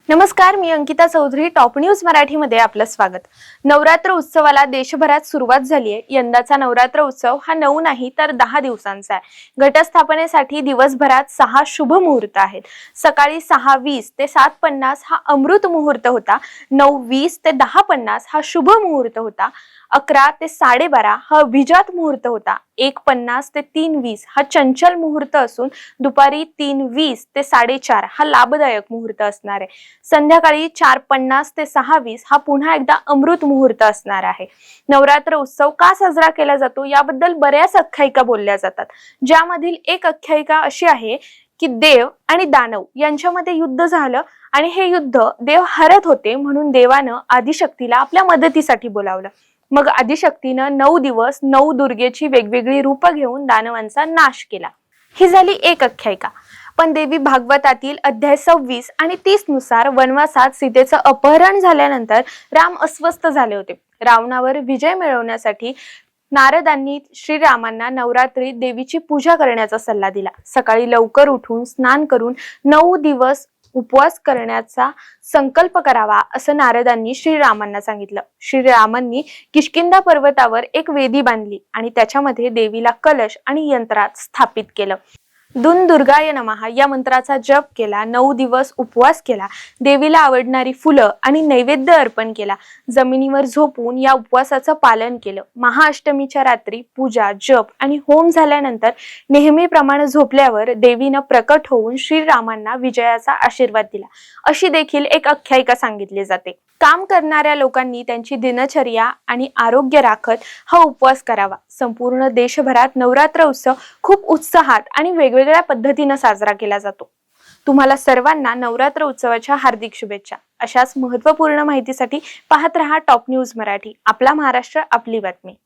नमस्कार, मी Ankita Chaudhari. Top news मराठीमध्ये आपलं स्वागत. नवरात्र उत्सवाला देशभरात सुरुवात झाली आहे. यंदाचा नवरात्र उत्सव हा 9 नाही तर 10 दिवसांचा आहे. घटस्थापनेसाठी दिवसभरात 6 शुभ मुहूर्त आहेत. सकाळी 6:20 ते 7:50 हा अमृत मुहूर्त होता. 9:20 ते 10:50 हा शुभ मुहूर्त होता. 11 ते 12:30 हा अभिजात मुहूर्त होता. 1:50 ते 3:20 हा चंचल मुहूर्त असून दुपारी 3:20 ते 4:30 हा लाभदायक मुहूर्त असणार आहे. संध्याकाळी 4:50 ते 6:20 हा पुन्हा एकदा अमृत मुहूर्त असणार आहे. नवरात्र उत्सव का साजरा केला जातो याबद्दल बऱ्याच आख्यायिका बोलल्या जातात. ज्यामधील एक आख्यायिका अशी आहे की देव आणि दानव यांच्यामध्ये युद्ध झालं आणि हे युद्ध देव हरत होते, म्हणून देवानं आदिशक्तीला आपल्या मदतीसाठी बोलावलं. मग आदिशक्तीनं 9 दिवस 9 दुर्गेची वेगवेगळी रूपं घेऊन दानवांचा नाश केला. ही झाली एक आख्यायिका. पण देवी भागवतातील अध्याय 26 आणि 30 नुसार वनवासात सीतेचं अपहरण झाल्यानंतर राम अस्वस्थ झाले होते. रावणावर विजय मिळवण्यासाठी नारदांनी श्रीरामांना नवरात्रीत देवीची पूजा करण्याचा सल्ला दिला. सकाळी लवकर उठून स्नान करून 9 दिवस उपवास करण्याचा संकल्प करावा असं नारदांनी श्रीरामांना सांगितलं. श्रीरामांनी किष्किंधा पर्वतावर एक वेदी बांधली आणि त्याच्यामध्ये देवीला कलश आणि यंत्रात स्थापित केलं. दुन दुर्गाय नमः या मंत्राचा जप केला. 9 दिवस उपवास केला. देवीला आवडणारी फुलं आणि नैवेद्य अर्पण केला. जमिनीवर झोपून या उपवासाचं पालन केलं. महाअष्टमीच्या रात्री पूजा, जप आणि होम झाल्यानंतर नेहमीप्रमाणे झोपल्यावर देवीनं प्रकट होऊन श्रीरामांना विजयाचा आशीर्वाद दिला, अशी देखील एक आख्यायिका सांगितली जाते. काम करणाऱ्या लोकांनी त्यांची दिनचर्या आणि आरोग्य राखत हा उपवास करावा. संपूर्ण देशभरात नवरात्र उत्सव खूप उत्साहात आणि वेगवेगळ्या पद्धतीने साजरा केला जातो. तुम्हाला सर्वांना नवरात्र उत्सवाच्या हार्दिक शुभेच्छा. अशाच महत्त्वपूर्ण माहितीसाठी पाहत रहा टॉप न्यूज मराठी. आपला महाराष्ट्र, आपली बातमी.